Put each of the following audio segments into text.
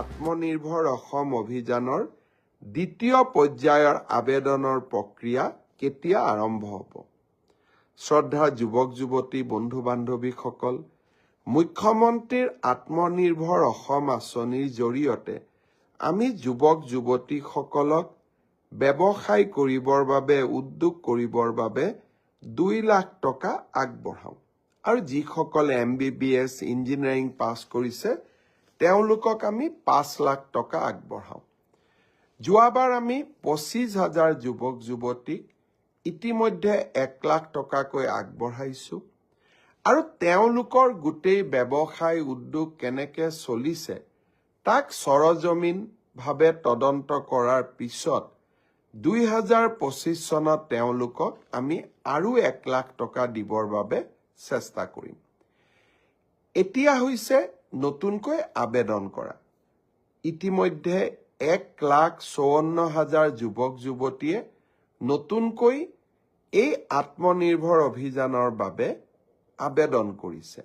আত্মনিৰ্ভৰ অসম অভিযানৰ দ্বিতীয় পৰ্যায়ৰ আবেদনৰ প্ৰক্ৰিয়া কেতিয়া আৰম্ভ হ'ব? শ্ৰদ্ধাৰ যুৱক যুৱতী বন্ধু বান্ধৱীসকল, মুখ্যমন্ত্ৰীৰ আত্মনিৰ্ভৰ অসম আঁচনিৰ জৰিয়তে আমি যুৱক যুৱতীসকলক ব্যৱসায় কৰিবৰ বাবে, উদ্যোগ কৰিবৰ বাবে 2 লাখ টকা আগবঢ়াওঁ। আৰু যিসকলে MBBS ইঞ্জিনিয়াৰিং পাছ কৰিছে তেওঁলোকক আমি 5 লাখ টকা আগবঢ়াওঁ। যোৱাবাৰ আমি 25,000 যুৱক যুৱতীক ইতিমধ্যে 1 লাখ টকাকৈ আগবঢ়াইছোঁ। আৰু তেওঁলোকৰ গোটেই ব্যৱসায় উদ্যোগ কেনেকৈ চলিছে তাক সৰজমিনভাৱে তদন্ত কৰাৰ পিছত 2025 চনত তেওঁলোকক আমি আৰু 1 লাখ টকা দিবৰ বাবে চেষ্টা কৰিম। এতিয়া হৈছে নতুনকৈ আবেদন কৰা। ইতিমধ্যে 1,54,000 যুৱক যুৱতীয়ে নতুনকৈ এই আত্মনিৰ্ভৰ অভিযানৰ বাবে আবেদন কৰিছে।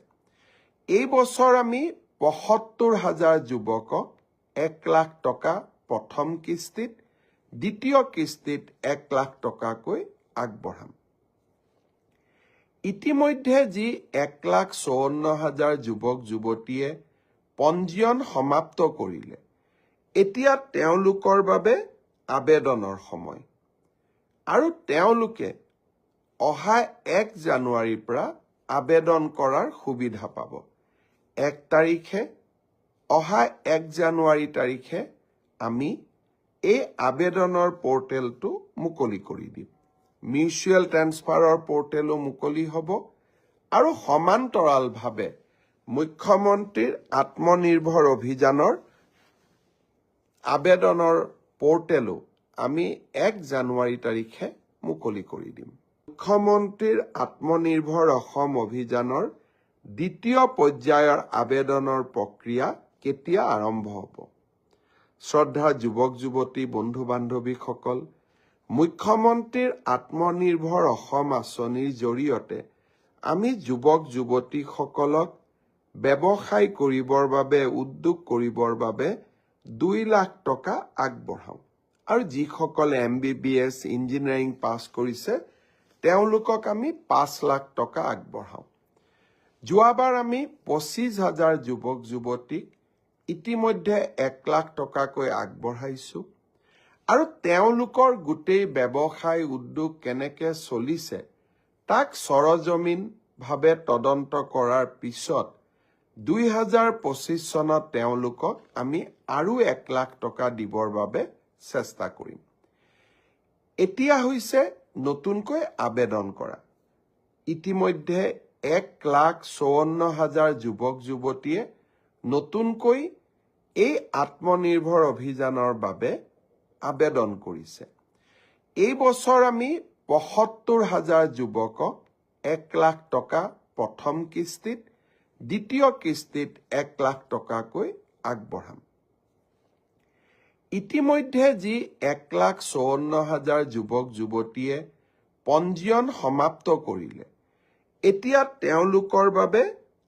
এই বছৰ আমি 75,000 যুৱকক 1 লাখ টকা প্ৰথম কিস্তিত, দ্বিতীয় কিস্তিত 1 লাখ টকাকৈ আগবঢ়াম। ইতিমধ্যে যি 1,54,000 যুৱক যুৱতীয়ে পঞ্জীয়ন সমাপ্ত কৰিলে, এতিয়া তেওঁলোকৰ বাবে আবেদনৰ সময়। আৰু তেওঁলোকে অহা 1 জানুৱাৰীৰ পৰা আবেদন কৰাৰ সুবিধা পাব। 1 জানুৱাৰী তাৰিখে আমি এই আবেদনৰ পৰ্টেলটো মুকলি কৰি দিম। মিউচুৱেল ট্ৰেন্সফাৰৰ পৰ্টেলো মুকলি হ'ব আৰু সমান্তৰালভাৱে মুখ্যমন্ত্ৰীৰ আত্মনিৰ্ভৰ অভিযানৰ আবেদনৰ পৰ্টেলো আমি 1 জানুৱাৰী তাৰিখে মুকলি কৰি দিম। মুখ্যমন্ত্ৰীৰ আত্মনিৰ্ভৰ অসম অভিযানৰ দ্বিতীয় পৰ্যায়ৰ আবেদনৰ প্ৰক্ৰিয়া কেতিয়া আৰম্ভ হ'ব? শ্ৰদ্ধাৰ যুৱক যুৱতী বন্ধু বান্ধৱীসকল, মুখ্যমন্ত্ৰীৰ আত্মনিৰ্ভৰ অসম আঁচনিৰ জৰিয়তে আমি যুৱক যুৱতীসকলক ব্যৱসায় কৰিবৰ বাবে, উদ্যোগ কৰিবৰ বাবে 2 লাখ টকা আগবঢ়াওঁ। আৰু যিসকলে MBBS ইঞ্জিনিয়াৰিং পাছ কৰিছে তেওঁলোকক আমি 5 লাখ টকা আগবঢ়াওঁ। যোৱাবাৰ আমি 25,000 যুৱক যুৱতীক ইতিমধ্যে 1 লাখ টকাকৈ আগবঢ়াইছোঁ। আৰু তেওঁলোকৰ গোটেই ব্যৱসায় উদ্যোগ কেনেকৈ চলিছে তাক সৰজমিনভাৱে তদন্ত কৰাৰ পিছত 2025 চনত তেওঁলোকক আমি আৰু 1 লাখ টকা দিবৰ বাবে চেষ্টা কৰিম। এতিয়া হৈছে নতুনকৈ আবেদন কৰা। ইতিমধ্যে 1,54,000 যুৱক যুৱতীয়ে নতুনকৈ এই আত্মনিৰ্ভৰ অভিযানৰ বাবে আবেদন কৰিছে। এই বছৰ আমি 75,000 যুৱকক 1 লাখ টকা প্ৰথম কিস্তিত, দ্বিতীয় কিস্তিত 1 লাখ টকাকৈ আগবঢ়াম। ইতিমধ্যে যি 1,54,000 যুৱক যুৱতীয়ে পঞ্জীয়ন সমাপ্ত কৰিলে, এতিয়া তেওঁলোকৰ বাবে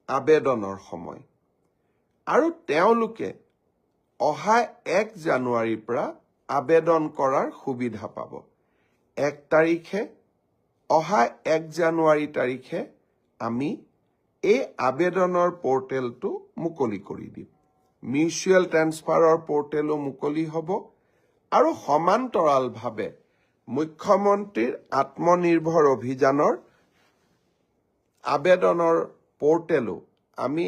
আবেদনৰ সময়। আৰু তেওঁলোকে অহা 1 জানুৱাৰীৰ পৰা আবেদন কৰাৰ সুবিধা পাব। 1 জানুৱাৰী তাৰিখে আমি এই আবেদনৰ পৰ্টেলটো মুকলি কৰি দিম। মিউচুৱেল ট্ৰেন্সফাৰৰ পৰ্টেলো মুকলি হ'ব আৰু সমান্তৰালভাৱে মুখ্যমন্ত্ৰীৰ আত্মনিৰ্ভৰ অভিযানৰ আবেদনৰ পৰ্টেলো আমি